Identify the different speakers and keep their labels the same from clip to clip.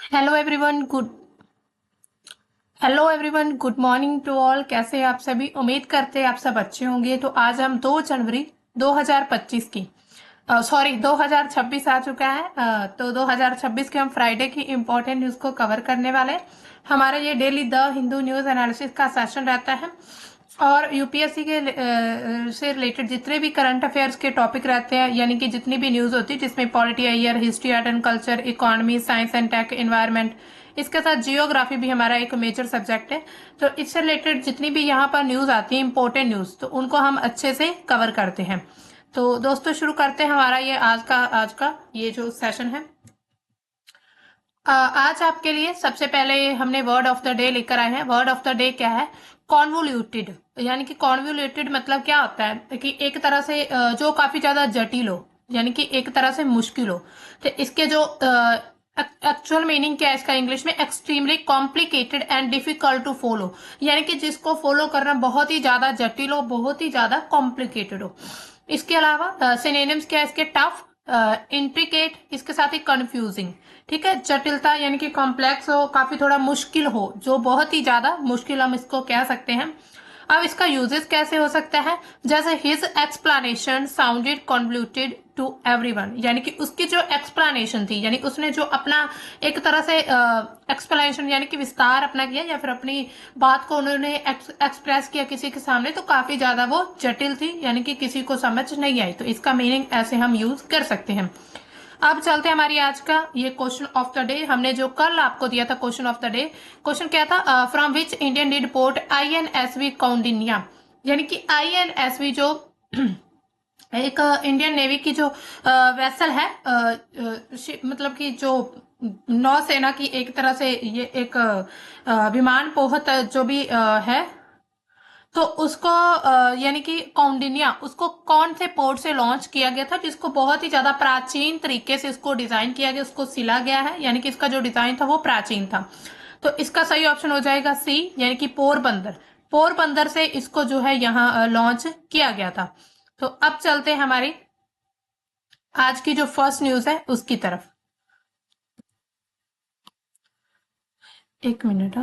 Speaker 1: Hello everyone good morning to all. कैसे हैं आप सभी? उम्मीद करते हैं आप सब अच्छे होंगे। तो आज हम 2 जनवरी 2025 की 2026 आ चुका है। तो 2026 के हम फ्राइडे की इम्पोर्टेंट न्यूज़ को कवर करने वाले हैं। हमारा ये daily the Hindu news analysis का सेशन रहता है और यूपीएससी के से रिलेटेड जितने भी करंट अफेयर्स के टॉपिक रहते हैं, यानी कि जितनी भी न्यूज़ होती है जिसमें polity, year, history, art and culture, economy, science and tech, environment, इसके साथ जियोग्राफी भी हमारा एक मेजर सब्जेक्ट है। तो इससे रिलेटेड जितनी भी यहाँ पर न्यूज़ आती है, इंपॉर्टेंट न्यूज़, तो उनको हम अच्छे से कवर करते हैं। तो दोस्तों शुरू करते हैं हमारा ये आज का ये जो सेशन है। आज आपके लिए सबसे पहले हमने वर्ड ऑफ द डे लेकर आए हैं। वर्ड ऑफ द डे क्या है? कॉन्वोल्यूटेड। यानी कि कॉन्वोल्यूटेड मतलब क्या होता है कि एक तरह से जो काफी ज्यादा जटिल हो, यानी कि एक तरह से मुश्किल हो। तो इसके जो एक्चुअल मीनिंग क्या है इसका इंग्लिश में? Extremely complicated and difficult to follow, यानी कि जिसको फॉलो करना बहुत ही ज्यादा जटिल हो, बहुत ही ज्यादा कॉम्प्लिकेटेड हो। इसके अलावा सिनोनिम्स क्या है इसके? टफ, इंट्रिकेट, इसके साथ ही कंफ्यूजिंग। ठीक है, जटिलता यानी कि कॉम्प्लेक्स हो, काफी थोड़ा मुश्किल हो, जो बहुत ही ज्यादा मुश्किल हम इसको कह सकते हैं। अब इसका यूजेस कैसे हो सकता है? जैसे his explanation sounded convoluted to everyone, यानी कि उसकी जो एक्सप्लेनेशन थी, यानी उसने जो अपना एक तरह से एक्सप्लेनेशन यानी कि विस्तार अपना किया या फिर अपनी बात को उन्होंने एक्सप्रेस किया किसी के सामने, तो काफी ज्यादा वो जटिल थी, यानी कि किसी को समझ नहीं आई। तो इसका मीनिंग ऐसे हम यूज कर सकते हैं। अब चलते हैं हमारी आज का ये क्वेश्चन ऑफ द डे। हमने जो कल आपको दिया था question of the day, question क्या था? From which Indian did port INSV Kaundinya, यानी कि आईएनएसवी जो एक इंडियन नेवी की जो वेसल है, मतलब कि जो नौसेना की एक तरह से ये एक विमान पोत जो भी है, तो उसको यानी कि कौंडिन्या, उसको कौन से पोर्ट से लॉन्च किया गया था, जिसको बहुत ही ज्यादा प्राचीन तरीके से इसको डिजाइन किया गया, उसको सिला गया है, यानी कि इसका जो डिजाइन था वो प्राचीन था। तो इसका सही ऑप्शन हो जाएगा सी, यानी कि पोरबंदर। पोरबंदर से इसको जो है यहाँ लॉन्च किया गया था। तो अब चलते हैं हमारी आज की जो फर्स्ट न्यूज है उसकी तरफ। एक मिनट।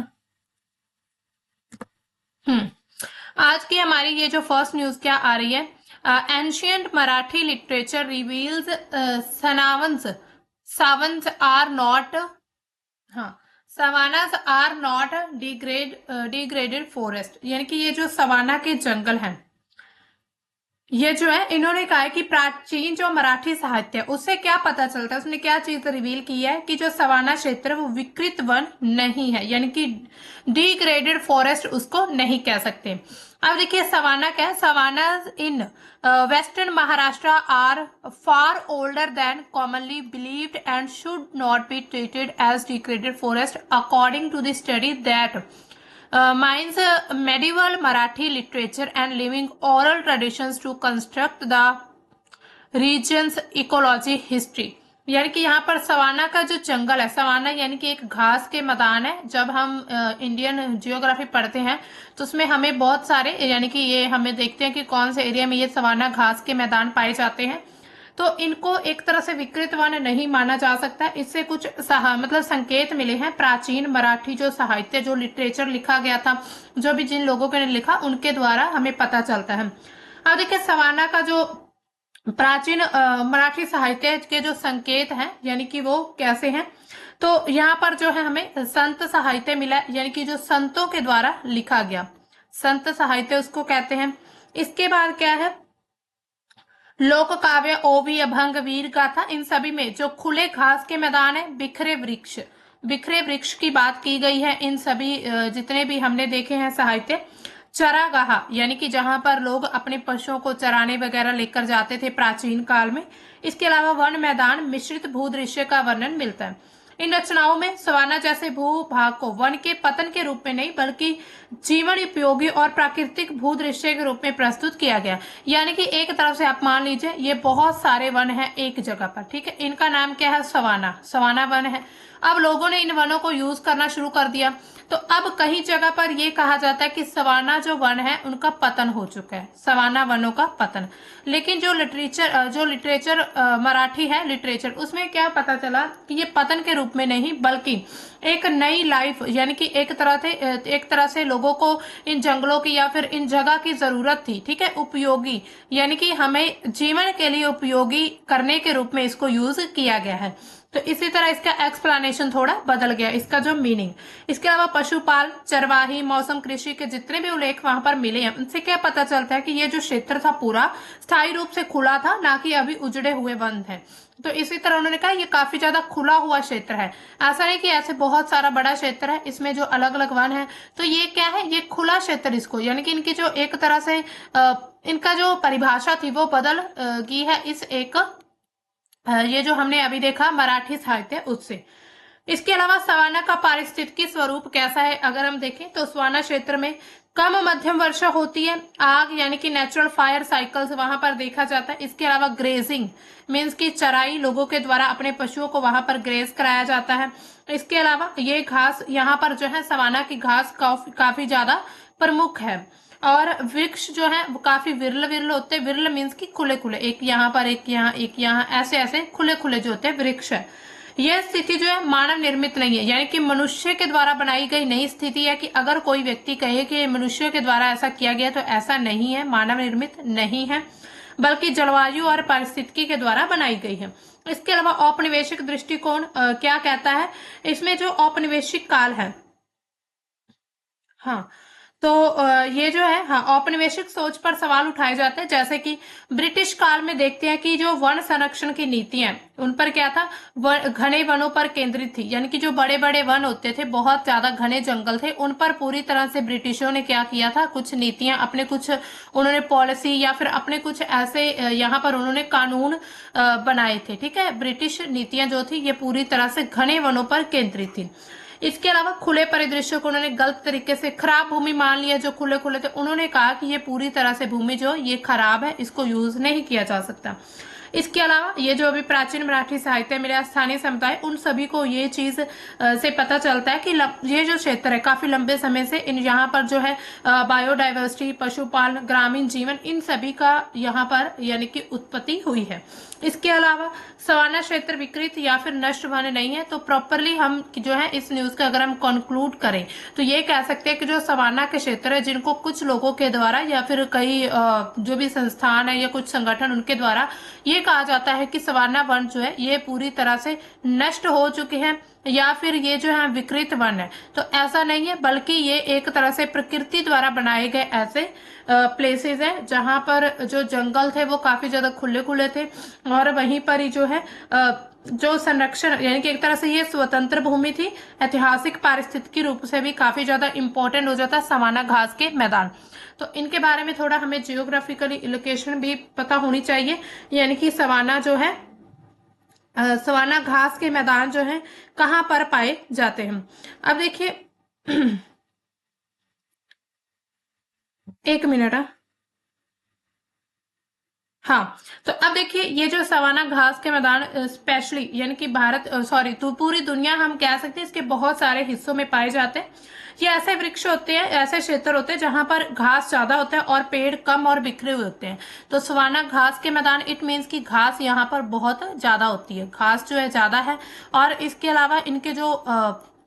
Speaker 1: हम्म आज की हमारी ये जो फर्स्ट न्यूज क्या आ रही है? Ancient Marathi literature reveals savannas savannas are not, हाँ, savannas are not degraded forest, यानी कि ये जो सवाना के जंगल हैं, ये जो है इन्होंने कहा है कि प्राचीन जो मराठी साहित्य है उससे क्या पता चलता है, उसने क्या चीज रिवील की है कि जो सवाना क्षेत्र वो विकृत वन नहीं है, यानी कि डिग्रेडेड फॉरेस्ट उसको नहीं कह सकते। अब देखिए सवाना क्या है? Savanna in western Maharashtra are far older than commonly believed and should not be treated as degraded forest according to the study that minds medieval Marathi literature and living oral traditions to construct the region's ecology history। यानी कि यहाँ पर savanna का जो जंगल है, savanna यानी कि एक घास के मैदान है। जब हम इंडियन जियोग्राफी पढ़ते हैं तो उसमें हमें बहुत सारे, यानी कि ये हमें देखते हैं कि कौन से एरिया में ये सवाना घास के मैदान पाए जाते हैं। तो इनको एक तरह से विकृत वन नहीं माना जा सकता। इससे कुछ मतलब संकेत मिले हैं। प्राचीन मराठी जो साहित्य, जो लिटरेचर लिखा गया था, जो भी जिन लोगों ने लिखा, उनके द्वारा हमें पता चलता है। अब देखिए सवाना का जो प्राचीन मराठी साहित्य के जो संकेत हैं, यानी कि वो कैसे हैं, तो यहाँ पर जो है हमें संत साहित्य मिला, यानी कि जो संतों के द्वारा लिखा गया संत साहित्य उसको कहते हैं। इसके बाद क्या है? लोक काव्य, ओवी, अभंग, वीर गाथा, इन सभी में जो खुले घास के मैदान है, बिखरे वृक्ष की बात की गई है। इन सभी जितने भी हमने देखे हैं साहित्य। चरागाह, यानी कि जहां पर लोग अपने पशुओं को चराने वगैरह लेकर जाते थे प्राचीन काल में। इसके अलावा वन मैदान, मिश्रित भूदृश्य का वर्णन मिलता है। इन रचनाओं में सवाना जैसे भूभाग को वन के पतन के रूप में नहीं, बल्कि जीवन उपयोगी और प्राकृतिक भूदृश्य के रूप में प्रस्तुत किया गया। यानी कि एक तरफ से आप मान लीजिए ये बहुत सारे वन हैं एक जगह पर, ठीक है, इनका नाम क्या है? सवाना, सवाना वन है। अब लोगों ने इन वनों को यूज करना शुरू कर दिया, तो अब कई जगह पर यह कहा जाता है कि सवाना जो वन है उनका पतन हो चुका है, सवाना वनों का पतन। लेकिन जो लिटरेचर मराठी है लिटरेचर, उसमें क्या पता चला कि ये पतन के रूप में नहीं बल्कि एक नई लाइफ, यानी कि एक तरह से लोगों को इन जंगलों की या फिर इन जगह की जरूरत थी, ठीक है, उपयोगी, यानी कि हमें जीवन के लिए उपयोगी करने के रूप में इसको यूज किया गया है। तो इसी तरह इसका एक्सप्लेनेशन थोड़ा बदल गया, इसका जो मीनिंग। इसके अलावा पशुपाल, चरवाही, मौसम, कृषि के जितने भी उल्लेख वहां पर मिले हैं, उनसे क्या पता चलता है कि ये जो क्षेत्र था पूरा स्थायी रूप से खुला था, ना कि अभी उजड़े हुए वन थे। तो इसी तरह उन्होंने कहा ये काफी ज्यादा खुला हुआ क्षेत्र है, ऐसा नहीं कि ऐसे बहुत सारा बड़ा क्षेत्र है इसमें जो अलग अलग वन है। तो ये क्या है, ये खुला क्षेत्र इसको, यानी कि इनकी जो एक तरह से इनका जो परिभाषा थी वो बदल गई है इस एक ये जो हमने अभी देखा मराठी साहित्य उससे। इसके अलावा सवाना का पारिस्थितिकी स्वरूप कैसा है, अगर हम देखें तो सवाना क्षेत्र में कम मध्यम वर्षा होती है, आग यानी कि नेचुरल फायर साइकिल्स वहां पर देखा जाता है। इसके अलावा ग्रेजिंग मीन्स की चराई, लोगों के द्वारा अपने पशुओं को वहां पर ग्रेज कराया जाता है। इसके अलावा ये घास यहाँ पर जो है सवाना की घास काफी ज्यादा प्रमुख है। और वृक्ष जो है वो काफी विरल विरल होते हैं, विरल मीन्स की खुले खुले, एक यहाँ पर एक यहाँ एक यहाँ, ऐसे ऐसे खुले खुले जो होते हैं वृक्ष है। यह स्थिति जो है मानव निर्मित नहीं है, यानी कि मनुष्य के द्वारा बनाई गई नई स्थिति है। कि अगर कोई व्यक्ति कहे कि मनुष्य के द्वारा ऐसा किया गया तो ऐसा नहीं है, मानव निर्मित नहीं है, बल्कि जलवायु और पारिस्थितिकी के द्वारा बनाई गई है। इसके अलावा औपनिवेशिक दृष्टिकोण क्या कहता है, इसमें जो औपनिवेशिक काल है, हाँ, तो ये जो है, हाँ, औपनिवेशिक सोच पर सवाल उठाए जाते हैं। जैसे कि ब्रिटिश काल में देखते हैं कि जो वन संरक्षण की नीतियां उन पर क्या था, घने वनों पर केंद्रित थी, यानी कि जो बड़े बड़े वन होते थे, बहुत ज्यादा घने जंगल थे, उन पर पूरी तरह से ब्रिटिशों ने क्या किया था, कुछ नीतियां अपने कुछ उन्होंने पॉलिसी या फिर अपने कुछ ऐसे यहाँ पर उन्होंने कानून बनाए थे, ठीक है। ब्रिटिश नीतियां जो थी ये पूरी तरह से घने वनों पर केंद्रित थी। इसके अलावा खुले परिदृश्य को उन्होंने गलत तरीके से खराब भूमि मान लिया, जो खुले खुले थे, उन्होंने कहा कि ये पूरी तरह से भूमि जो ये खराब है, इसको यूज नहीं किया जा सकता। इसके अलावा ये जो अभी प्राचीन मराठी साहित्य मिले स्थानीय समुदाय, उन सभी को ये चीज से पता चलता है कि ये जो क्षेत्र है काफी लंबे समय से इन यहाँ पर जो है बायोडाइवर्सिटी, पशुपालन, ग्रामीण जीवन, इन सभी का यहाँ पर यानी कि उत्पत्ति हुई है। इसके अलावा सवाना क्षेत्र विकृत या फिर नष्ट वन नहीं है। तो प्रॉपरली हम जो है इस न्यूज का अगर हम कंक्लूड करें तो ये कह सकते हैं कि जो सवाना के क्षेत्र है, जिनको कुछ लोगों के द्वारा या फिर कई जो भी संस्थान है या कुछ संगठन उनके द्वारा ये कहा जाता है कि सवाना वन जो है ये पूरी तरह से नष्ट हो चुके हैं या फिर ये जो है विकृत वन है। तो ऐसा नहीं है, बल्कि ये एक तरह से प्रकृति द्वारा बनाए गए ऐसे प्लेसेस है जहां पर जो जंगल थे वो काफी ज्यादा खुले खुले थे, और वहीं पर ही जो है जो संरक्षण, यानी कि एक तरह से ये स्वतंत्र भूमि थी, ऐतिहासिक पारिस्थितिकी रूप से भी काफी ज्यादा इंपॉर्टेंट हो जाता है सवाना घास के मैदान। तो इनके बारे में थोड़ा हमें जियोग्राफिकली लोकेशन भी पता होनी चाहिए, यानी कि सवाना जो है सवाना घास के मैदान जो है कहाँ पर पाए जाते हैं। अब देखिए एक मिनट, हाँ, तो अब देखिए ये जो सवाना घास के मैदान स्पेशली यानी कि भारत सॉरी तो पूरी दुनिया हम कह सकते हैं इसके बहुत सारे हिस्सों में पाए जाते हैं। ये ऐसे वृक्ष होते हैं, ऐसे क्षेत्र होते हैं जहां पर घास ज्यादा होता है और पेड़ कम और बिखरे हुए होते हैं। तो सवाना घास के मैदान इट मीन्स की घास यहाँ पर बहुत ज्यादा होती है, घास जो है ज्यादा है, और इसके अलावा इनके जो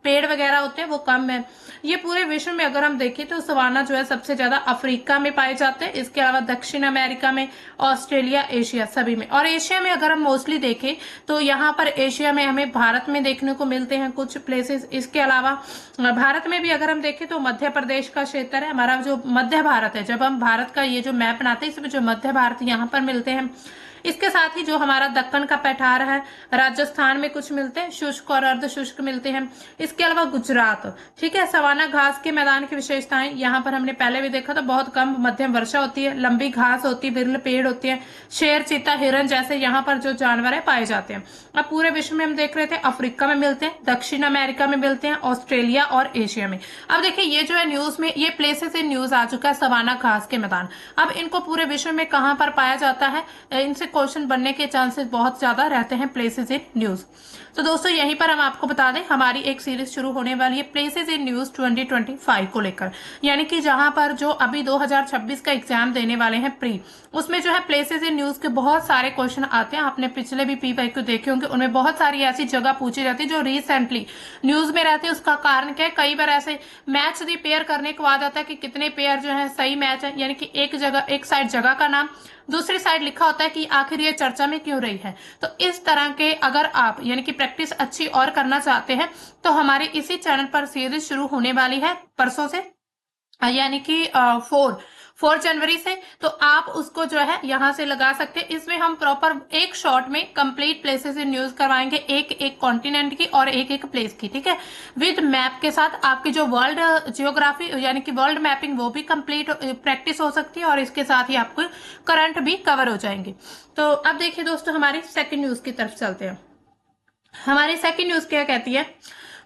Speaker 1: पेड़ वगैरह होते हैं वो कम है। ये पूरे विश्व में अगर हम देखें तो सवाना जो है सबसे ज्यादा अफ्रीका में पाए जाते हैं, इसके अलावा दक्षिण अमेरिका में, ऑस्ट्रेलिया, एशिया सभी में। और एशिया में अगर हम मोस्टली देखें तो यहाँ पर एशिया में हमें भारत में देखने को मिलते हैं कुछ प्लेसेस। इसके अलावा भारत में भी अगर हम देखें तो मध्य प्रदेश का क्षेत्र है हमारा, जो मध्य भारत है, जब हम भारत का ये जो मैप बनाते हैं इसमें जो मध्य भारत यहाँ पर मिलते हैं। इसके साथ ही जो हमारा दक्कन का पठार है, राजस्थान में कुछ मिलते हैं, शुष्क और अर्ध शुष्क मिलते हैं। इसके अलावा गुजरात, ठीक है। सवाना घास के मैदान की विशेषताएं, यहाँ पर हमने पहले भी देखा था, बहुत कम मध्यम वर्षा होती है, लंबी घास होती है, विरल पेड़ होती है, शेर, चीता, हिरन जैसे यहाँ पर जो जानवर है पाए जाते हैं। अब पूरे विश्व में हम देख रहे थे अफ्रीका में मिलते हैं, दक्षिण अमेरिका में मिलते हैं, ऑस्ट्रेलिया और एशिया में। अब देखिए ये जो है न्यूज में ये प्लेसेस इन न्यूज आ चुका है सवाना घास के मैदान। अब इनको पूरे विश्व में कहाँ पर पाया जाता है, इनसे क्वेश्चन बनने के चांसेस बहुत ज्यादा रहते हैं प्लेसेस इन न्यूज। तो दोस्तों यहीं पर हम आपको बता दें हमारी एक सीरीज शुरू होने वाली है प्लेसेस इन न्यूज 2025 को लेकर, यानी कि जहां पर जो अभी 2026 का एग्जाम देने वाले हैं प्री, उसमें जो है प्लेसेस इन न्यूज के बहुत सारे क्वेश्चन आते हैं। आपने पिछले भी PY देखे होंगे, उनमें बहुत सारी ऐसी जगह पूछी जाती है जो रिसेंटली न्यूज में रहती है। उसका कारण क्या है, कई बार ऐसे मैच दी पेयर करने को आ जाता है कि कितने पेयर जो है सही मैच है, यानी कि एक जगह एक साइड जगह का नाम, दूसरी साइड लिखा होता है कि आखिर ये चर्चा में क्यों रही है। तो इस तरह के अगर आप यानी कि प्रैक्टिस अच्छी और करना चाहते हैं तो हमारे इसी चैनल पर सीरीज शुरू होने वाली है परसों से, यानी कि 4 जनवरी से। तो आप उसको जो है यहां से लगा सकते हैं। इसमें हम प्रॉपर एक शॉट में कंप्लीट प्लेसेस इन न्यूज करवाएंगे, एक एक कॉन्टिनेंट की और एक एक प्लेस की, ठीक है, विद मैप के साथ। आपकी जो वर्ल्ड जियोग्राफी यानी कि वर्ल्ड मैपिंग वो भी कंप्लीट प्रैक्टिस हो सकती है और इसके साथ ही आपको करंट भी कवर हो जाएंगे। तो अब देखिए दोस्तों हमारी सेकेंड न्यूज की तरफ चलते हैं। हमारी सेकेंड न्यूज क्या कहती है,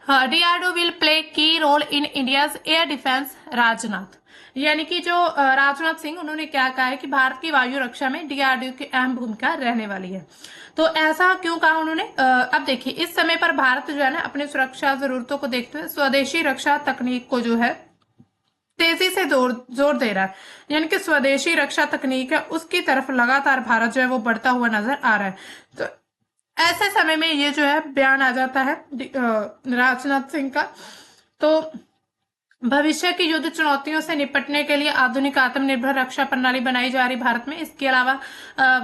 Speaker 1: DRDO will play key role in India's air defence, Rajnath. यानी कि जो राजनाथ सिंह उन्होंने क्या कहा है कि भारत की वायु रक्षा में DRDO की अहम भूमिका रहने वाली है। तो ऐसा क्यों कहा उन्होंने, अब देखिए इस समय पर भारत जो है ना अपनी सुरक्षा जरूरतों को देखते हुए स्वदेशी रक्षा तकनीक को जो है तेजी से जोर दे रहा है, यानी कि स्वदेशी रक्षा तकनीक है उसकी तरफ लगातार भारत जो है वो बढ़ता हुआ नजर आ रहा है। तो ऐसे समय में ये जो है बयान आ जाता है राजनाथ सिंह का। तो भविष्य की युद्ध चुनौतियों से निपटने के लिए आधुनिक आत्मनिर्भर रक्षा प्रणाली बनाई जा रही भारत में। इसके अलावा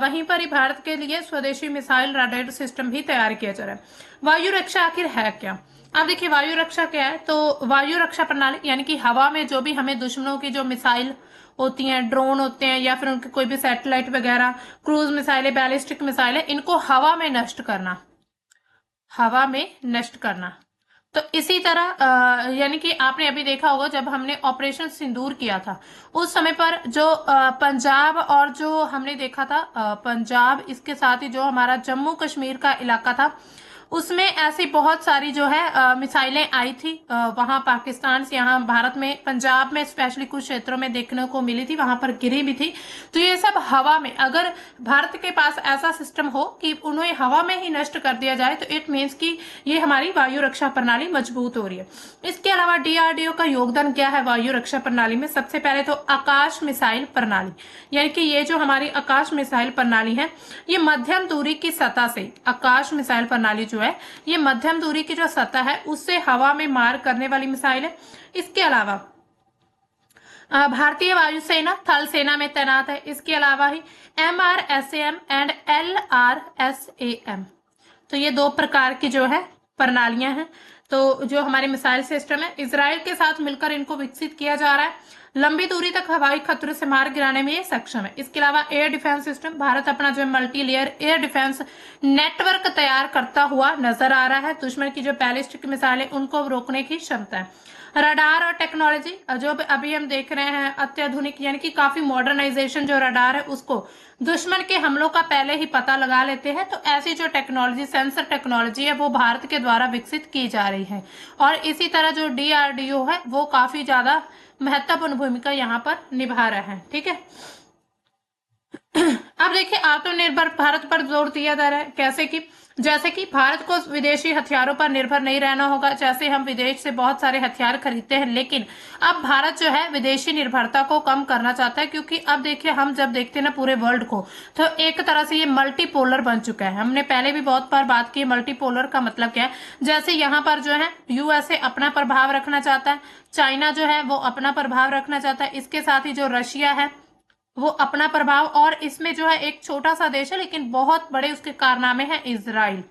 Speaker 1: वहीं पर ही भारत के लिए स्वदेशी मिसाइल रडार सिस्टम भी तैयार किया जा रहा है। वायु रक्षा आखिर है क्या, अब देखिए वायु रक्षा क्या है। तो वायु रक्षा प्रणाली यानी कि हवा में जो भी हमें दुश्मनों की जो मिसाइल होती हैं, ड्रोन होते हैं या फिर उनके कोई भी सैटेलाइट वगैरह, क्रूज मिसाइलें, बैलिस्टिक मिसाइलें, इनको हवा में नष्ट करना, हवा में नष्ट करना। तो इसी तरह यानी कि आपने अभी देखा होगा जब हमने ऑपरेशन सिंदूर किया था उस समय पर जो पंजाब और जो हमने देखा था पंजाब, इसके साथ ही जो हमारा जम्मू कश्मीर का इलाका था उसमें ऐसी बहुत सारी जो है मिसाइलें आई थी वहां पाकिस्तान से यहाँ भारत में, पंजाब में स्पेशली कुछ क्षेत्रों में देखने को मिली थी, वहां पर गिरी भी थी। तो ये सब हवा में, अगर भारत के पास ऐसा सिस्टम हो कि उन्हें हवा में ही नष्ट कर दिया जाए तो इट मीन्स कि ये हमारी वायु रक्षा प्रणाली मजबूत हो रही है। इसके अलावा DRDO का योगदान क्या है वायु रक्षा प्रणाली में, सबसे पहले तो आकाश मिसाइल प्रणाली, यानी कि ये जो हमारी आकाश मिसाइल प्रणाली है ये मध्यम दूरी की सतह से, आकाश मिसाइल प्रणाली जो है ये मध्यम दूरी की जो सतह है उससे हवा में मार करने वाली मिसाइल है। इसके अलावा भारतीय वायुसेना थल सेना में तैनात है। इसके अलावा ही MRSAM एंड LRSAM, तो ये 2 प्रकार की जो है प्रणालियां हैं। तो जो हमारे मिसाइल सिस्टम है इजराइल के साथ मिलकर इनको विकसित किया जा रहा है। लंबी दूरी तक हवाई खतरे से मार गिराने में ये सक्षम है। इसके अलावा एयर डिफेंस सिस्टम, भारत अपना जो multi layer air defence network तैयार करता हुआ नजर आ रहा है। दुश्मन की जो बैलिस्टिक मिसाइलें उनको रोकने की क्षमता है। रडार और टेक्नोलॉजी जो अभी हम देख रहे हैं अत्याधुनिक यानी कि काफी मॉडर्नाइजेशन जो रडार है उसको दुश्मन के हमलों का पहले ही पता लगा लेते हैं। तो ऐसी जो टेक्नोलॉजी सेंसर टेक्नोलॉजी है वो भारत के द्वारा विकसित की जा रही है। और इसी तरह जो DRDO है वो काफी ज्यादा महत्वपूर्ण भूमिका यहाँ पर निभा रहा है, ठीक है। अब देखिए आत्मनिर्भर भारत पर जोर दिया जा रहा है, कैसे कि जैसे कि भारत को विदेशी हथियारों पर निर्भर नहीं रहना होगा। जैसे हम विदेश से बहुत सारे हथियार खरीदते हैं लेकिन अब भारत जो है विदेशी निर्भरता को कम करना चाहता है, क्योंकि अब देखिए हम जब देखते हैं ना पूरे वर्ल्ड को तो एक तरह से ये मल्टीपोलर बन चुका है। हमने पहले भी बहुत बार बात की मल्टीपोलर का मतलब क्या है। जैसे यहाँ पर जो है USA अपना प्रभाव रखना चाहता है, चाइना जो है वो अपना प्रभाव रखना चाहता है, इसके साथ ही जो रशिया है वो अपना प्रभाव, और इसमें जो है एक छोटा सा देश है लेकिन बहुत बड़े उसके कारनामे हैं इजराइल।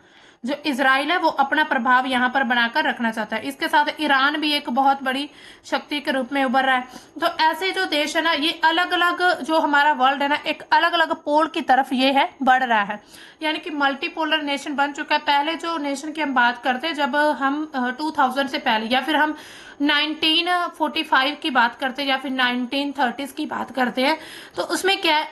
Speaker 1: जो इजराइल है वो अपना प्रभाव यहाँ पर बनाकर रखना चाहता है। इसके साथ ईरान भी एक बहुत बड़ी शक्ति के रूप में उभर रहा है। तो ऐसे जो देश है ना ये अलग अलग जो हमारा वर्ल्ड है ना एक अलग अलग पोल की तरफ ये है बढ़ रहा है, यानी कि मल्टीपोलर नेशन बन चुका है। पहले जो नेशन की हम बात करते हैं जब हम 2000 से पहले या फिर हम 1945 की बात करते हैं या फिर 1930s की बात करते हैं तो उसमें क्या है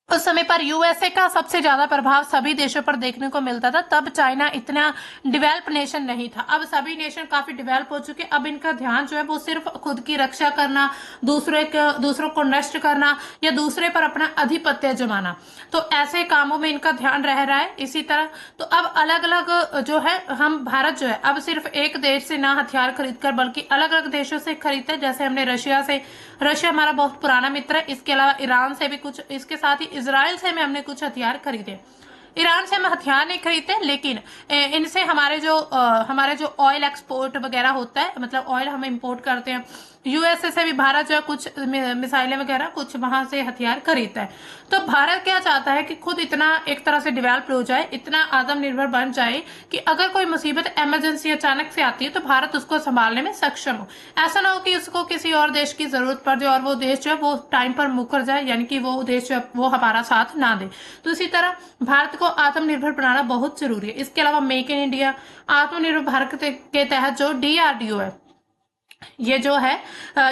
Speaker 1: उस समय पर यूएसए का सबसे ज्यादा प्रभाव सभी देशों पर देखने को मिलता था। तब चाइना इतना डेवलप नेशन नहीं था। अब सभी नेशन काफी डेवलप हो चुके। अब इनका ध्यान जो है वो सिर्फ खुद की रक्षा करना, दूसरों को नष्ट करना या दूसरे पर अपना आधिपत्य जमाना, तो ऐसे कामों में इनका ध्यान रह रहा है। इसी तरह तो अब अलग अलग जो है, हम भारत जो है अब सिर्फ एक देश से ना हथियार खरीद कर बल्कि अलग अलग देशों से खरीदते हैं। जैसे हमने रशिया से, रशिया हमारा बहुत पुराना मित्र है। इसके अलावा ईरान से भी कुछ, इसके साथ ही इजराइल से हमने कुछ हथियार खरीदे। ईरान से हम हथियार नहीं खरीदते, लेकिन इनसे हमारे जो ऑयल एक्सपोर्ट वगैरह होता है, मतलब ऑयल हम इंपोर्ट करते हैं। यूएसए से भी भारत जो है कुछ मिसाइलें वगैरह कुछ वहां से हथियार खरीदता है। तो भारत क्या चाहता है कि खुद इतना एक तरह से डेवलप हो जाए, इतना आत्मनिर्भर बन जाए कि अगर कोई मुसीबत इमरजेंसी अचानक से आती है तो भारत उसको संभालने में सक्षम हो। ऐसा ना हो कि उसको किसी और देश की जरूरत पड़ जाए और वो देश जो है वो टाइम पर मुकर जाए, यानी कि वो देश जो है वो हमारा साथ ना दे। तो इसी तरह भारत को आत्मनिर्भर बनाना बहुत जरूरी है। इसके अलावा मेक इन इंडिया, आत्मनिर्भर भारत के तहत जो डीआरडीओ है, ये जो है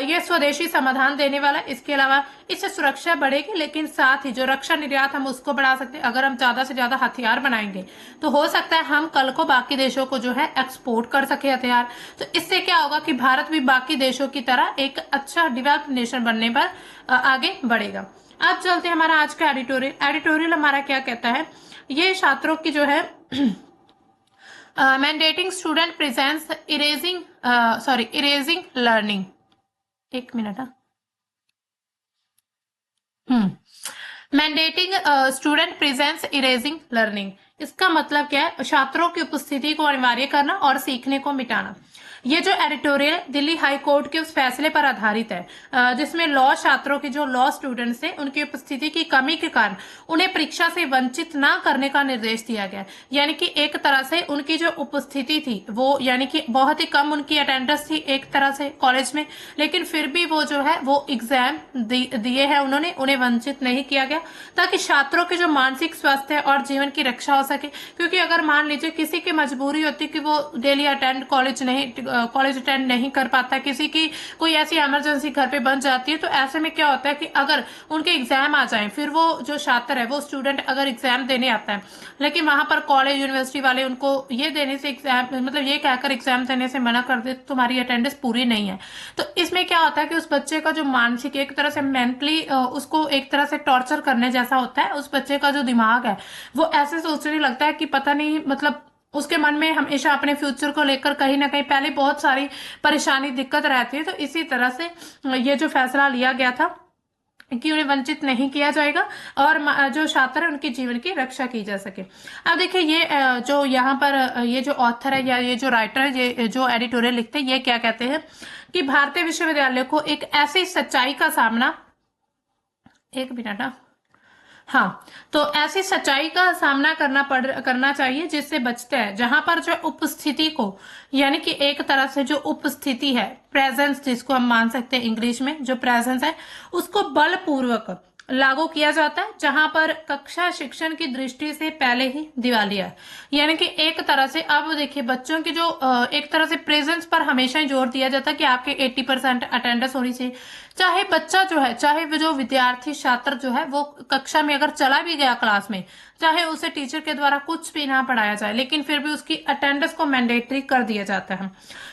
Speaker 1: ये स्वदेशी समाधान देने वाला है। इसके अलावा इससे सुरक्षा बढ़ेगी, लेकिन साथ ही जो रक्षा निर्यात हम उसको बढ़ा सकते हैं। अगर हम ज्यादा से ज्यादा हथियार बनाएंगे तो हो सकता है हम कल को बाकी देशों को जो है एक्सपोर्ट कर सके हथियार। तो इससे क्या होगा कि भारत भी बाकी देशों की तरह एक अच्छा डेवलप्ड नेशन बनने पर आगे बढ़ेगा। अब चलते हैं हमारा आज का एडिटोरियल। एडिटोरियल हमारा क्या कहता है, ये छात्रों की जो है mandating student presence erasing learning. एक मिनट। Mandating student presence erasing learning, इसका मतलब क्या है, छात्रों की उपस्थिति को अनिवार्य करना और सीखने को मिटाना। ये जो एडिटोरियल दिल्ली हाई कोर्ट के उस फैसले पर आधारित है जिसमें लॉ छात्रों की जो लॉ स्टूडेंट्स हैं उनकी उपस्थिति की कमी के कारण उन्हें परीक्षा से वंचित ना करने का निर्देश दिया गया। यानी कि एक तरह से उनकी जो उपस्थिति थी वो, यानी कि बहुत ही कम उनकी अटेंडेंस थी एक तरह से कॉलेज में, लेकिन फिर भी वो जो है वो एग्जाम दिए हैं उन्होंने, उन्हें वंचित नहीं किया गया, ताकि छात्रों के जो मानसिक स्वास्थ्य और जीवन की रक्षा हो सके। क्योंकि अगर मान लीजिए किसी की मजबूरी होती कि वो डेली कॉलेज अटेंड नहीं कर पाता, किसी की कोई ऐसी इमरजेंसी घर पे बन जाती है, तो ऐसे में क्या होता है कि अगर उनके एग्जाम आ जाए, फिर वो जो छात्र है वो स्टूडेंट अगर एग्जाम देने आता है, लेकिन वहां पर कॉलेज यूनिवर्सिटी वाले उनको ये देने से एग्जाम, मतलब ये कहकर एग्जाम देने से मना कर दे तुम्हारी अटेंडेंस पूरी नहीं है, तो इसमें क्या होता है कि उस बच्चे का जो मानसिक, एक तरह से मेंटली उसको एक तरह से टॉर्चर करने जैसा होता है। उस बच्चे का जो दिमाग है वो ऐसे सोचने लगता है कि पता नहीं, मतलब उसके मन में हमेशा अपने फ्यूचर को लेकर कहीं ना कहीं पहले बहुत सारी परेशानी दिक्कत रहती है। तो इसी तरह से ये जो फैसला लिया गया था कि उन्हें वंचित नहीं किया जाएगा और जो छात्र है उनके जीवन की रक्षा की जा सके। अब देखिए ये जो यहाँ पर ये जो ऑथर है या ये जो राइटर है, ये जो एडिटोरियल लिखते हैं, ये क्या कहते हैं कि भारतीय विश्वविद्यालय को एक ऐसी सच्चाई का सामना, एक मिनट हाँ, तो ऐसी सच्चाई का सामना करना चाहिए जिससे बचते हैं, जहां पर जो उपस्थिति को, यानी कि एक तरह से जो उपस्थिति है, प्रेजेंस जिसको हम मान सकते हैं इंग्लिश में, जो प्रेजेंस है उसको बलपूर्वक लागू किया जाता है, जहां पर कक्षा शिक्षण की दृष्टि से पहले ही दिवालिया है। यानी कि एक तरह से, अब देखिए बच्चों की जो एक तरह से प्रेजेंस पर हमेशा ही जोर दिया जाता है कि आपके 80% अटेंडेंस होनी चाहिए। चाहे बच्चा जो है, चाहे वो जो विद्यार्थी छात्र जो है वो कक्षा में अगर चला भी गया क्लास में, चाहे उसे टीचर के द्वारा कुछ भी ना पढ़ाया जाए, लेकिन फिर भी उसकी अटेंडेंस को मैंडेटरी कर दिया जाता है।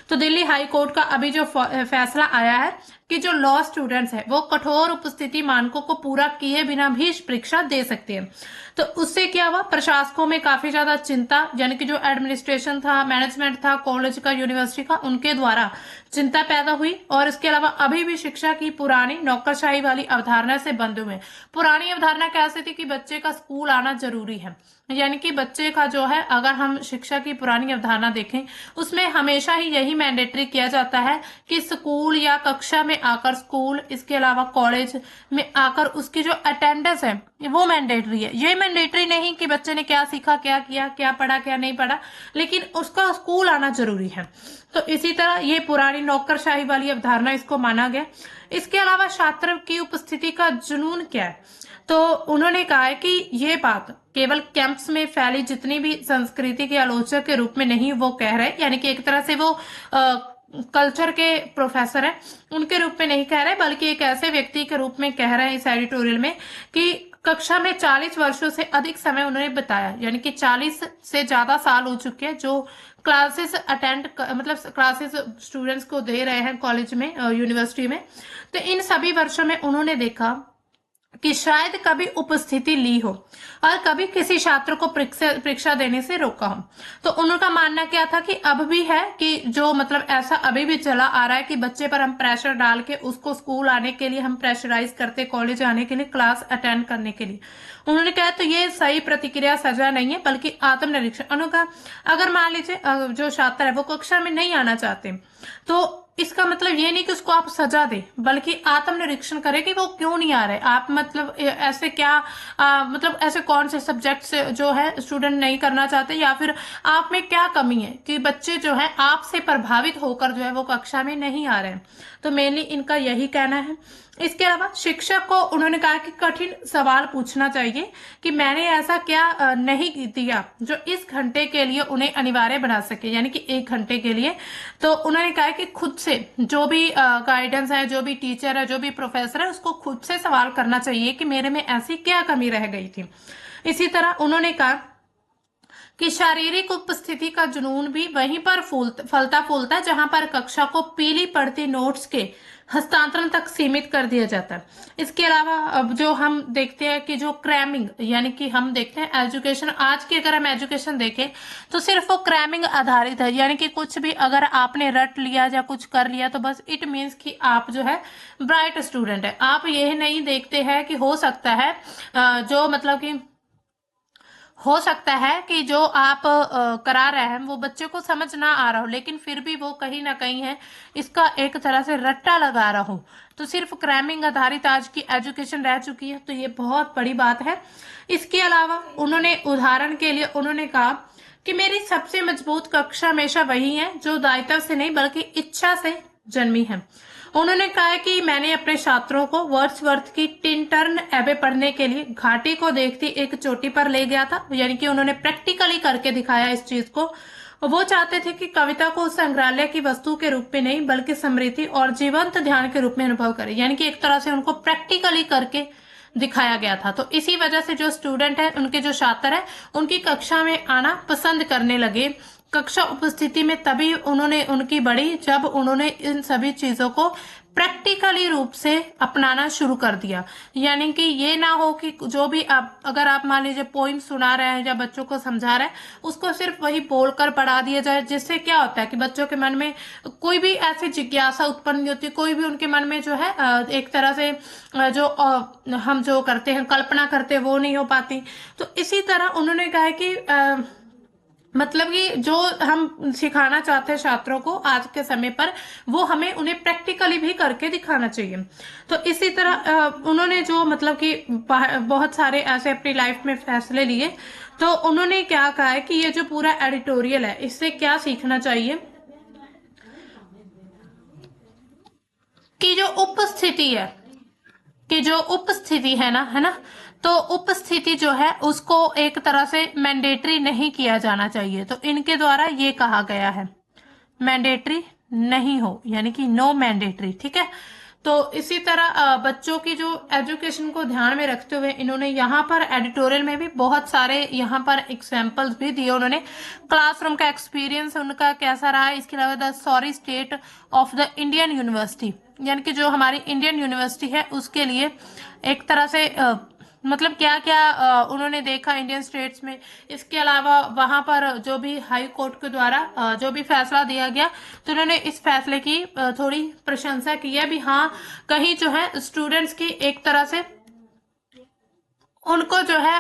Speaker 1: तो दिल्ली हाई कोर्ट का अभी जो फैसला आया है कि जो लॉ स्टूडेंट्स है वो कठोर उपस्थिति मानकों को पूरा किए बिना भी परीक्षा दे सकते हैं। तो उससे क्या हुआ, प्रशासकों में काफी ज्यादा चिंता, यानी कि जो एडमिनिस्ट्रेशन था, मैनेजमेंट था कॉलेज का, यूनिवर्सिटी का, उनके द्वारा चिंता पैदा हुई। और इसके अलावा अभी भी शिक्षा की पुरानी नौकरशाही वाली अवधारणा से बंधे हुए। पुरानी अवधारणा कैसे थी कि बच्चे का स्कूल आना जरूरी है, यानी कि बच्चे का जो है, अगर हम शिक्षा की पुरानी अवधारणा देखें उसमें हमेशा ही यही मैंडेटरी किया जाता है कि स्कूल या कक्षा में आकर, स्कूल इसके अलावा कॉलेज में आकर उसकी जो अटेंडेंस है वो मैंडेटरी है। ये मैंडेटरी नहीं कि बच्चे ने क्या सीखा, क्या किया, क्या पढ़ा, क्या नहीं पढ़ा, लेकिन उसका स्कूल आना जरूरी है। तो इसी तरह ये पुरानी नौकरशाही वाली अवधारणा, इसको माना गया। इसके अलावा छात्र की उपस्थिति का जुनून क्या है, तो उन्होंने कहा है कि ये बात केवल कैंप्स में फैली जितनी भी संस्कृति के आलोचक के रूप में नहीं वो कह रहे, यानी कि एक तरह से वो कल्चर के प्रोफेसर हैं उनके रूप में नहीं कह रहे, बल्कि एक ऐसे व्यक्ति के रूप में कह रहे हैं इस एडिटोरियल में कि कक्षा में 40 वर्षों से अधिक समय उन्होंने बताया, यानी कि 40 से ज्यादा साल हो चुके हैं जो क्लासेस अटेंड मतलब क्लासेस स्टूडेंट्स को दे रहे हैं कॉलेज में, यूनिवर्सिटी में। तो इन सभी वर्षों में उन्होंने देखा कि शायद कभी उपस्थिति ली हो और कभी किसी छात्र को परीक्षा देने से रोका हो। तो उनका मानना क्या था कि अब भी है कि जो मतलब ऐसा अभी भी चला आ रहा है कि बच्चे पर हम प्रेशर डाल के उसको स्कूल आने के लिए हम प्रेशराइज करते, कॉलेज आने के लिए, क्लास अटेंड करने के लिए। उन्होंने कहा तो ये सही प्रतिक्रिया सजा नहीं है बल्कि आत्मनिरीक्षण। उन्होंने कहा अगर मान लीजिए जो छात्र है वो कक्षा में नहीं आना चाहते तो इसका मतलब ये नहीं कि उसको आप सजा दे, बल्कि आत्मनिरीक्षण करें कि वो क्यों नहीं आ रहे। आप मतलब ऐसे क्या मतलब ऐसे कौन से सब्जेक्ट से जो है स्टूडेंट नहीं करना चाहते, या फिर आप में क्या कमी है कि बच्चे जो है आपसे प्रभावित होकर जो है वो कक्षा में नहीं आ रहे हैं। तो मेनली इनका यही कहना है। इसके अलावा शिक्षक को उन्होंने कहा कि कठिन सवाल पूछना चाहिए कि मैंने ऐसा क्या नहीं दिया जो इस घंटे के लिए उन्हें अनिवार्य बना सके, यानी कि 1 घंटे के लिए। तो उन्होंने कहा कि खुद से जो भी गाइडेंस है, जो भी टीचर है, जो भी प्रोफेसर है, उसको खुद से सवाल करना चाहिए कि मेरे में ऐसी क्या कमी रह गई थी। इसी तरह उन्होंने कहा कि शारीरिक उपस्थिति का जुनून भी वहीं पर फलता फूलता जहां पर कक्षा को पीली पड़ती नोट्स के हस्तांतरण तक सीमित कर दिया जाता है। इसके अलावा अब जो हम देखते हैं कि जो क्रैमिंग, यानी कि हम देखते हैं एजुकेशन, आज की अगर हम एजुकेशन देखें तो सिर्फ वो क्रैमिंग आधारित है, यानी कि कुछ भी अगर आपने रट लिया या कुछ कर लिया तो बस इट मीन्स कि आप जो है ब्राइट स्टूडेंट है। आप यह नहीं देखते हैं कि हो सकता है जो मतलब कि हो सकता है कि जो आप करा रहे हैं वो बच्चे को समझ ना आ रहा हो, लेकिन फिर भी वो कहीं ना कहीं है इसका एक तरह से रट्टा लगा रहा हो। तो सिर्फ क्रैमिंग आधारित आज की एजुकेशन रह चुकी है, तो ये बहुत बड़ी बात है। इसके अलावा उन्होंने उदाहरण के लिए उन्होंने कहा कि मेरी सबसे मजबूत कक्षा हमेशा वही है जो दायित्व से नहीं बल्कि इच्छा से जन्मी है। उन्होंने कहा कि मैंने अपने छात्रों को वर्ड्सवर्थ की टिनटर्न एबे पढ़ने के लिए घाटी को देखती एक चोटी पर ले गया था, यानी कि उन्होंने प्रैक्टिकली करके दिखाया इस चीज को। वो चाहते थे कि कविता को संग्रहालय की वस्तु के रूप में नहीं बल्कि स्मृति और जीवंत ध्यान के रूप में अनुभव करें, यानी कि एक तरह से उनको प्रैक्टिकली करके दिखाया गया था। तो इसी वजह से जो स्टूडेंट है, उनके जो छात्र है, उनकी कक्षा में आना पसंद करने लगे। कक्षा उपस्थिति में तभी उन्होंने उनकी बढ़ी जब उन्होंने इन सभी चीजों को प्रैक्टिकली रूप से अपनाना शुरू कर दिया। यानी कि ये ना हो कि जो भी आप अगर आप मान लीजिए पोइम सुना रहे हैं या बच्चों को समझा रहे हैं उसको सिर्फ वही बोलकर पढ़ा दिया जाए, जिससे क्या होता है कि बच्चों के मन में कोई भी ऐसी जिज्ञासा उत्पन्न नहीं होती, कोई भी उनके मन में जो है एक तरह से जो हम जो करते हैं कल्पना करते हैं वो नहीं हो पाती। तो इसी तरह उन्होंने कहा कि मतलब कि जो हम सिखाना चाहते हैं छात्रों को आज के समय पर वो हमें उन्हें प्रैक्टिकली भी करके दिखाना चाहिए। तो इसी तरह उन्होंने जो मतलब कि बहुत सारे ऐसे अपनी लाइफ में फैसले लिए। तो उन्होंने क्या कहा है कि ये जो पूरा एडिटोरियल है इससे क्या सीखना चाहिए कि जो उपस्थिति है ना, तो उपस्थिति जो है उसको एक तरह से मैंडेटरी नहीं किया जाना चाहिए। तो इनके द्वारा ये कहा गया है मैंडेटरी नहीं हो, यानी कि नो मैंडेटरी, ठीक है। तो इसी तरह बच्चों की जो एजुकेशन को ध्यान में रखते हुए इन्होंने यहाँ पर एडिटोरियल में भी बहुत सारे यहाँ पर एग्जाम्पल्स भी दिए। उन्होंने क्लासरूम का एक्सपीरियंस उनका कैसा रहा है, इसके अलावा the sorry state of the Indian university, यानी कि जो हमारी इंडियन यूनिवर्सिटी है उसके लिए एक तरह से मतलब क्या क्या उन्होंने देखा इंडियन स्टेट्स में। इसके अलावा वहां पर जो भी हाई कोर्ट के द्वारा जो भी फैसला दिया गया तो उन्होंने इस फैसले की थोड़ी प्रशंसा की है भी, हाँ कहीं जो है स्टूडेंट्स की एक तरह से उनको जो है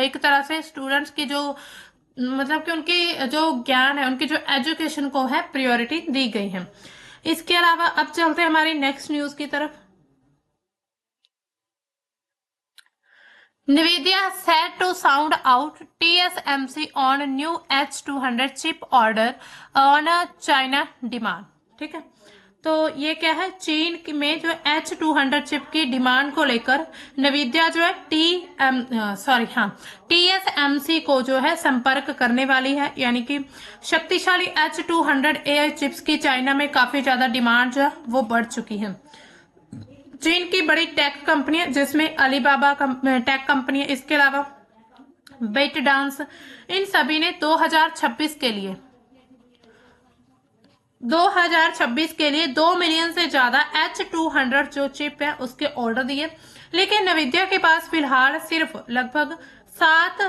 Speaker 1: एक तरह से स्टूडेंट्स की जो मतलब कि उनकी जो ज्ञान है, उनकी जो एजुकेशन को है प्रायोरिटी दी गई है। इसके अलावा अब चलते हैं हमारी नेक्स्ट न्यूज की तरफ। NVIDIA set to sound out TSMC on new H200 chip order on a China demand, ठीक है। तो ये क्या है, चीन में जो H200 चिप की डिमांड को लेकर नविद्या जो है TSMC को जो है संपर्क करने वाली है, यानी कि शक्तिशाली H200 AI चिप्स की चाइना में काफी ज्यादा डिमांड जो है वो बढ़ चुकी है। चीन की बड़ी टेक कंपनी है जिसमें अलीबाबा टेक कंपनी है, इसके अलावा बेट डांस, इन सभी ने 2026 के लिए 2 मिलियन से ज्यादा H200 जो चिप है उसके ऑर्डर दिए। लेकिन नविद्या के पास फिलहाल सिर्फ लगभग 7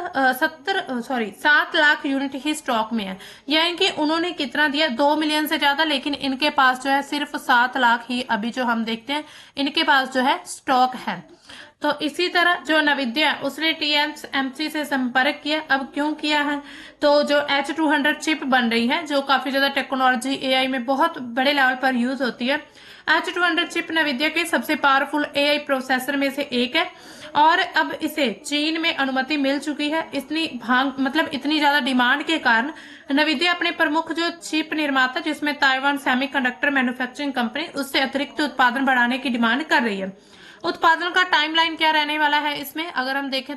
Speaker 1: लाख यूनिट ही स्टॉक में है। यानी कि उन्होंने कितना दिया, 2 मिलियन से ज्यादा, लेकिन इनके पास जो है सिर्फ 7 लाख ही अभी जो हम देखते हैं इनके पास जो है स्टॉक है। तो इसी तरह जो नविद्या उसने TSMC से संपर्क किया। अब क्यों किया है, तो जो H200 चिप बन रही है जो काफी ज्यादा टेक्नोलॉजी AI में बहुत बड़े लेवल पर यूज होती है। H200 चिप नविद्या के सबसे पावरफुल AI प्रोसेसर में से एक है और अब इसे चीन में अनुमति मिल चुकी है। इतनी ज्यादा डिमांड के कारण नविद्या अपने प्रमुख जो चिप निर्माता जिसमें ताइवान सेमीकंडक्टर मैन्युफैक्चरिंग कंपनी, उससे अतिरिक्त उत्पादन बढ़ाने की डिमांड कर रही है। उत्पादन का टाइमलाइन क्या रहने वाला है इसमें अगर हम देखें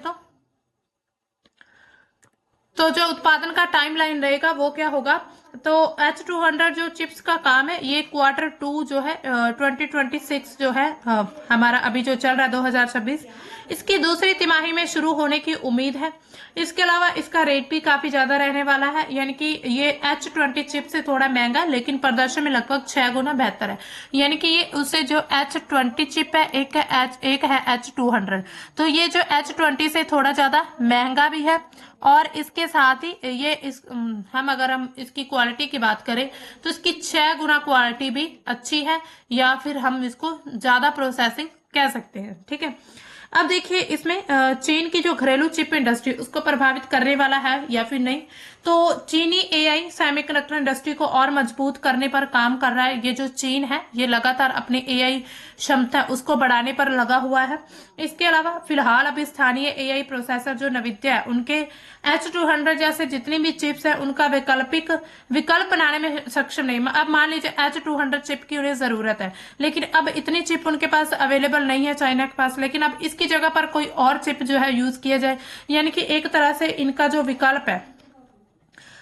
Speaker 1: तो जो उत्पादन का टाइमलाइन रहेगा वो क्या होगा, तो H200 जो चिप्स का काम है ये Q2 जो है 2026 जो है हमारा अभी जो चल रहा है 2026, इसकी दूसरी तिमाही में शुरू होने की उम्मीद है। इसके अलावा इसका रेट भी काफी ज्यादा रहने वाला है, यानी कि ये H20 चिप से थोड़ा महंगा लेकिन प्रदर्शन में लगभग 6 गुना बेहतर है। यानी कि ये उससे जो H20 चिप है एक है H200, तो ये जो H20 से थोड़ा ज्यादा महंगा भी है और इसके साथ ही ये अगर हम इसकी क्वालिटी की बात करें तो इसकी 6 गुना क्वालिटी भी अच्छी है, या फिर हम इसको ज्यादा प्रोसेसिंग कह सकते हैं। ठीक है, अब देखिए इसमें चीन की जो घरेलू चिप इंडस्ट्री उसको प्रभावित करने वाला है या फिर नहीं, तो चीनी AI सेमीकंडक्टर इंडस्ट्री को और मजबूत करने पर काम कर रहा है। ये जो चीन है ये लगातार अपने AI क्षमता उसको बढ़ाने पर लगा हुआ है। इसके अलावा फिलहाल अभी स्थानीय AI प्रोसेसर जो नविद्या है उनके H200 जैसे जितनी भी चिप्स है उनका विकल्प बनाने में सक्षम नहीं। अब मान लीजिए H200 चिप की उन्हें जरूरत है लेकिन अब इतनी चिप उनके पास अवेलेबल नहीं है चाइना के पास, लेकिन अब इसकी जगह पर कोई और चिप जो है यूज किया जाए, यानी कि एक तरह से इनका जो विकल्प है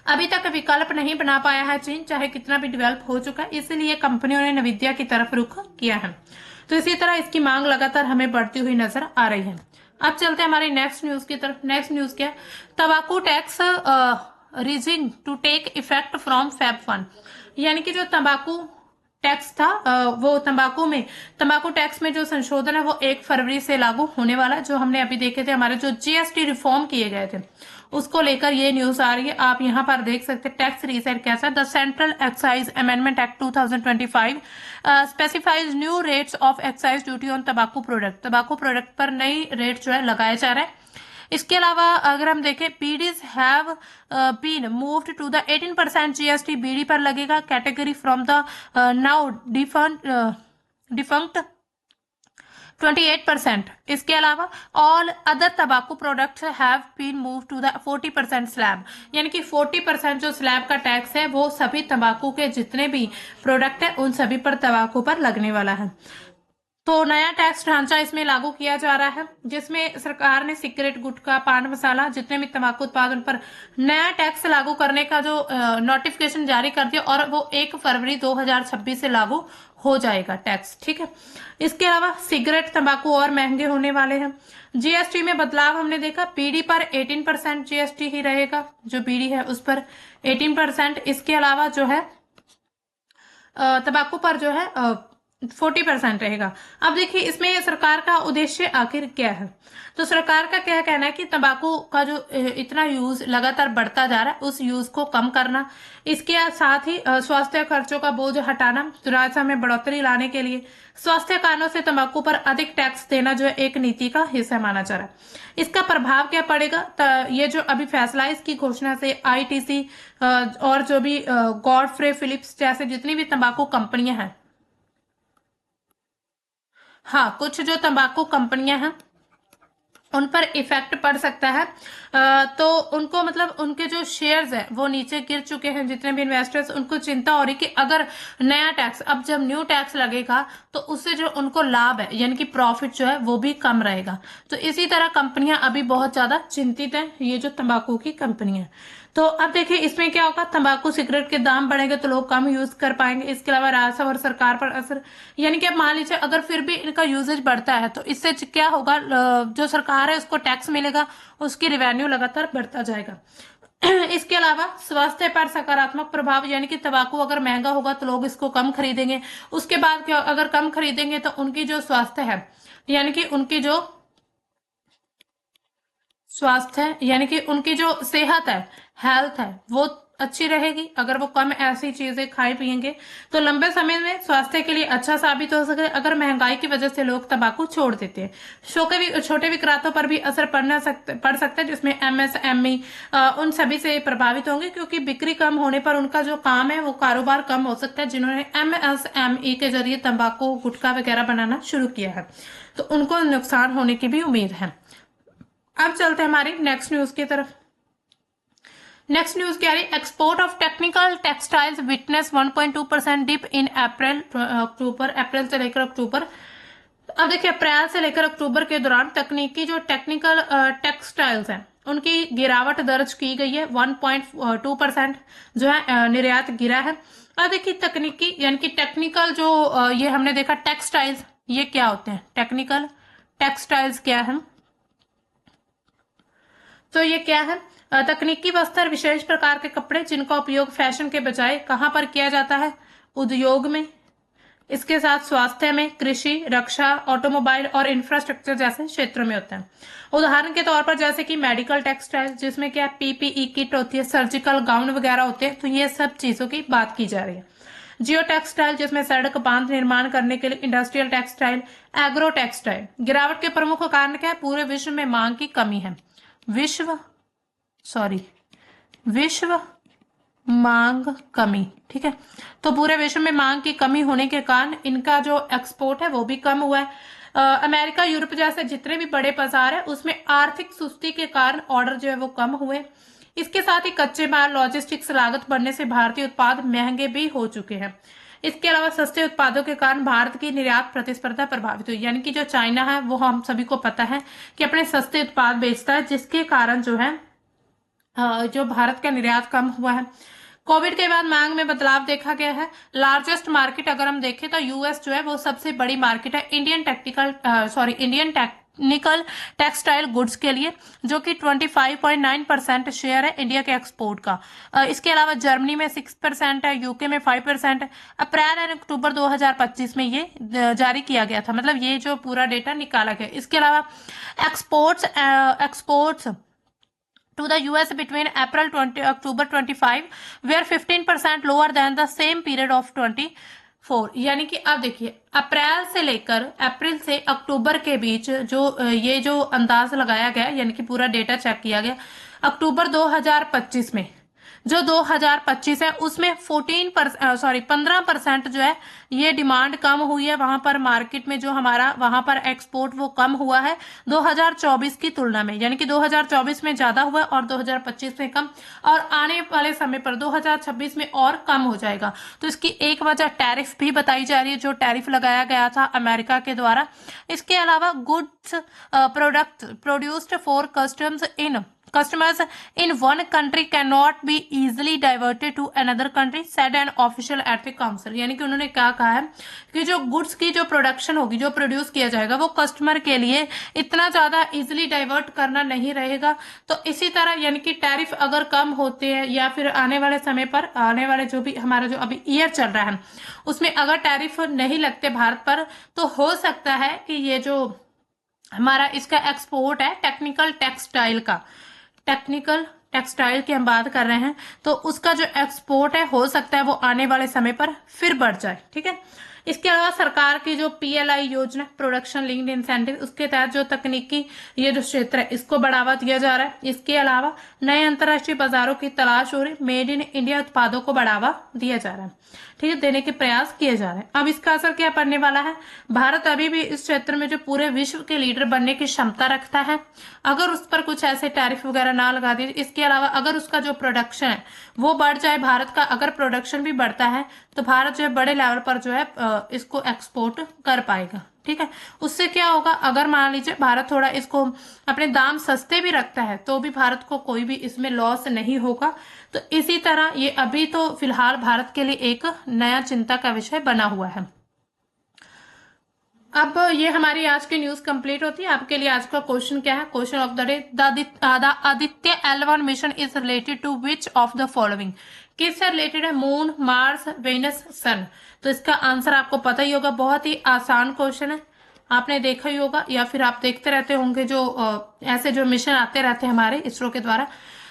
Speaker 1: अभी तक विकल्प नहीं बना पाया है चीन, चाहे कितना भी डेवलप हो चुका है, इसलिए कंपनियों ने नविद्या की तरफ रुख किया है। तो इसी तरह इसकी मांग लगातार हमें बढ़ती हुई नजर आ रही है। अब चलते हैं हमारी नेक्स्ट न्यूज की तरफ। नेक्स्ट न्यूज क्या है, तंबाकू tax rising to take effect from Feb 1, यानी कि जो तंबाकू टैक्स था वो तंबाकू टैक्स में जो संशोधन है वो 1 फरवरी से लागू होने वाला है। जो हमने अभी देखे थे हमारे जो GST रिफॉर्म किए गए थे उसको लेकर ये न्यूज आ रही है। आप यहाँ पर देख सकते हैं टैक्स रीसेट कैसा है। The central excise amendment act 2025 specifies new rates of excise duty on तंबाकू प्रोडक्ट पर नई रेट जो है लगाए जा रहे हैं। इसके अलावा अगर हम देखें bidis have been moved to the 18% GST बीडी पर लगेगा category from the now defunct 28%। इसके अलावा ऑल अदर तंबाकू products have been move to the 40% slab, यानी कि 40% जो स्लैब का टैक्स है वो सभी तंबाकू के जितने भी प्रोडक्ट है उन सभी पर तंबाकू पर लगने वाला है। तो नया टैक्स ढांचा इसमें लागू किया जा रहा है जिसमें सरकार ने सिगरेट, गुटखा, पान मसाला जितने भी तंबाकू उत्पादन पर नया टैक्स लागू करने का जो नोटिफिकेशन जारी कर दिया और वो 1 फरवरी 2026 से लागू हो जाएगा टैक्स। ठीक है, इसके अलावा सिगरेट, तंबाकू और महंगे होने वाले हैं। GST में बदलाव हमने देखा, बीड़ी पर 18% GST ही रहेगा, जो बीड़ी है उस पर 18%। इसके अलावा जो है तंबाकू पर जो है 40% रहेगा। अब देखिए इसमें सरकार का उद्देश्य आखिर क्या है, तो सरकार का क्या कहना है कि तंबाकू का जो इतना यूज लगातार बढ़ता जा रहा है उस यूज को कम करना, इसके साथ ही स्वास्थ्य खर्चों का बोझ हटाना, राजस्व में बढ़ोतरी लाने के लिए स्वास्थ्य कारणों से तंबाकू पर अधिक टैक्स देना जो है एक नीति का हिस्सा माना जा रहा है। इसका प्रभाव क्या पड़ेगा, ये जो अभी फैसला है इसकी घोषणा से ITC और जो भी गॉडफ्रे फिलिप्स जैसे जितनी भी तंबाकू कंपनियां हैं, हाँ कुछ जो तंबाकू कंपनियां हैं उन पर इफेक्ट पड़ सकता है। तो उनको उनके जो शेयर्स हैं वो नीचे गिर चुके हैं। जितने भी इन्वेस्टर्स उनको चिंता हो रही कि अगर नया टैक्स, अब जब न्यू टैक्स लगेगा तो उससे जो उनको लाभ है यानी कि प्रॉफिट जो है वो भी कम रहेगा। तो इसी तरह कंपनियां अभी बहुत ज्यादा चिंतित हैं, ये जो तंबाकू की कंपनियां। तो अब देखिए इसमें क्या होगा, तंबाकू सिगरेट के दाम बढ़ेंगे तो लोग कम यूज कर पाएंगे। इसके अलावा राजस्व और सरकार पर असर, यानी कि अब मान लीजिए अगर फिर भी इनका यूजेज बढ़ता है तो इससे क्या होगा, जो सरकार है उसको टैक्स मिलेगा, उसकी रेवेन्यू लगातार बढ़ता जाएगा। इसके अलावा स्वास्थ्य पर सकारात्मक प्रभाव, यानी कि तंबाकू अगर महंगा होगा तो लोग इसको कम खरीदेंगे। उसके बाद क्या, अगर कम खरीदेंगे तो उनकी जो स्वास्थ्य है, यानी कि उनकी जो स्वास्थ्य है, यानी कि उनकी जो सेहत है, हेल्थ है, वो अच्छी रहेगी। अगर वो कम ऐसी चीजें खाए पिएंगे तो लंबे समय में स्वास्थ्य के लिए अच्छा साबित हो सके। अगर महंगाई की वजह से लोग तंबाकू छोड़ देते हैं, छोटे विक्रेताओं पर भी असर पड़ सकता है, जिसमें एमएसएमई उन सभी से प्रभावित होंगे, क्योंकि बिक्री कम होने पर उनका जो काम है वो कारोबार कम हो सकता है। जिन्होंने एमएसएमई के जरिए तंबाकू गुटखा वगैरह बनाना शुरू किया है तो उनको नुकसान होने की भी उम्मीद है। अब चलते हैं हमारी नेक्स्ट न्यूज की तरफ। नेक्स्ट न्यूज क्या रही, export of technical textiles witness 1.2% dip in April से लेकर अक्टूबर। अब देखिए अप्रैल से लेकर अक्टूबर के दौरान तकनीकी जो टेक्निकल टेक्सटाइल्स हैं उनकी गिरावट दर्ज की गई है। 1.2% जो है निर्यात गिरा है। अब देखिए तकनीकी यानी कि टेक्निकल जो ये हमने देखा टेक्सटाइल्स, ये क्या होते हैं, टेक्निकल टेक्सटाइल्स क्या है, तो ये क्या है, तकनीकी वस्त्र, विशेष प्रकार के कपड़े जिनका उपयोग फैशन के बजाय कहां पर किया जाता है, उद्योग में, इसके साथ स्वास्थ्य में, कृषि, रक्षा, ऑटोमोबाइल और इंफ्रास्ट्रक्चर जैसे क्षेत्रों में होते हैं। उदाहरण के तौर पर जैसे कि मेडिकल टेक्सटाइल, जिसमें क्या पीपीई किट होती है, सर्जिकल गाउन वगैरह होते हैं, तो ये सब चीजों की बात की जा रही है। जियो टेक्सटाइल, जिसमें सड़क बांध निर्माण करने के लिए, इंडस्ट्रियल टेक्सटाइल, एग्रो टेक्सटाइल। गिरावट के प्रमुख कारण क्या है, पूरे विश्व में मांग की कमी है। विश्व मांग कमी, ठीक है। तो पूरे विश्व में मांग की कमी होने के कारण इनका जो एक्सपोर्ट है वो भी कम हुआ है। अमेरिका, यूरोप जैसे जितने भी बड़े बाजार है उसमें आर्थिक सुस्ती के कारण ऑर्डर जो है वो कम हुए। इसके साथ ही कच्चे माल, लॉजिस्टिक्स लागत बढ़ने से भारतीय उत्पाद महंगे भी हो चुके हैं। इसके अलावा सस्ते उत्पादों के कारण भारत की निर्यात प्रतिस्पर्धा प्रभावित हुई, यानी कि जो चाइना है वो हम सभी को पता है कि अपने सस्ते उत्पाद बेचता है, जिसके कारण जो है जो भारत का निर्यात कम हुआ है। कोविड के बाद मांग में बदलाव देखा गया है। लार्जेस्ट मार्केट अगर हम देखें तो यूएस जो है वो सबसे बड़ी मार्केट है इंडियन टेक्निकल टेक्सटाइल गुड्स के लिए, जो कि 25.9% शेयर है इंडिया के एक्सपोर्ट का। इसके अलावा जर्मनी में 6% है, यूके में 5% है। अप्रैल और अक्टूबर 2025 में ये जारी किया गया था, मतलब ये जो पूरा डेटा निकाला गया। इसके अलावा exports to the US between October 25 were 15% lower than the same period of 24। यानी कि अब देखिए अप्रैल से अक्टूबर के बीच जो ये जो अंदाज लगाया गया, यानी कि पूरा डेटा चेक किया गया, अक्टूबर 2025 में जो 2025 है उसमें 15% जो है ये डिमांड कम हुई है। वहां पर मार्केट में जो हमारा वहां पर एक्सपोर्ट वो कम हुआ है 2024 की तुलना में, यानी कि 2024 में ज्यादा हुआ और 2025 में कम, और आने वाले समय पर 2026 में और कम हो जाएगा। तो इसकी एक वजह टैरिफ भी बताई जा रही है, जो टैरिफ लगाया गया था अमेरिका के द्वारा। इसके अलावा goods product produced for customers in one country cannot be easily diverted to another country, said an official at the council। यानी कि उन्होंने क्या कहा है कि जो गुड्स की जो प्रोडक्शन होगी, जो प्रोड्यूस किया जाएगा, वो कस्टमर के लिए इतना ज्यादा इजिली डाइवर्ट करना नहीं रहेगा। तो इसी तरह यानी कि टैरिफ अगर कम होते हैं या फिर आने वाले समय पर, आने वाले जो भी हमारा जो अभी ईयर चल रहा है उसमें अगर टैरिफ नहीं लगते भारत पर, तो हो सकता है कि ये जो हमारा इसका एक्सपोर्ट है टेक्निकल टेक्सटाइल की हम बात कर रहे हैं, तो उसका जो एक्सपोर्ट है हो सकता है वो आने वाले समय पर फिर बढ़ जाए, ठीक है। इसके अलावा सरकार की जो पीएलआई योजना, प्रोडक्शन लिंक्ड इंसेंटिव, उसके तहत जो तकनीकी ये जो क्षेत्र है इसको बढ़ावा दिया जा रहा है। इसके अलावा नए अंतर्राष्ट्रीय बाजारों की तलाश हो रही, मेड इन इंडिया उत्पादों को बढ़ावा दिया जा रहा है, ठीक है, देने के प्रयास किए जा रहे हैं। अब इसका असर क्या पड़ने वाला है, भारत अभी भी इस क्षेत्र में जो पूरे विश्व के लीडर बनने की क्षमता रखता है अगर उस पर कुछ ऐसे टैरिफ वगैरह ना लगा दिए। इसके अलावा अगर उसका जो प्रोडक्शन है वो बढ़ जाए, भारत का अगर प्रोडक्शन भी बढ़ता है तो भारत जो है बड़े लेवल पर जो है इसको एक्सपोर्ट कर पाएगा। ठीक है, उससे क्या होगा, अगर मान लीजिए भारत थोड़ा इसको अपने दाम सस्ते भी रखता है तो भी भारत को कोई भी इसमें लॉस नहीं होगा। तो इसी तरह ये अभी तो फिलहाल भारत के लिए एक नया चिंता का विषय बना हुआ है। अब ये हमारी आज की न्यूज कंप्लीट होती है। आपके लिए आज का क्वेश्चन क्या है? Question of the day, the Aditya L1 mission is related to which of the following? किससे रिलेटेड है? Moon, Mars, Venus, sun. तो इसका आंसर आपको पता ही होगा, बहुत ही आसान क्वेश्चन है, आपने देखा ही होगा या फिर आप देखते रहते होंगे जो ऐसे जो मिशन आते रहते हैं हमारे इसरो के द्वारा।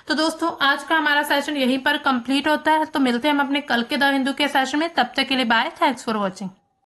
Speaker 1: तो दोस्तों आज का हमारा सेशन यहीं पर कंप्लीट होता है। तो मिलते हैं हम अपने कल के द हिंदू के सेशन में, तब तक के लिए बाय, थैंक्स फॉर वॉचिंग।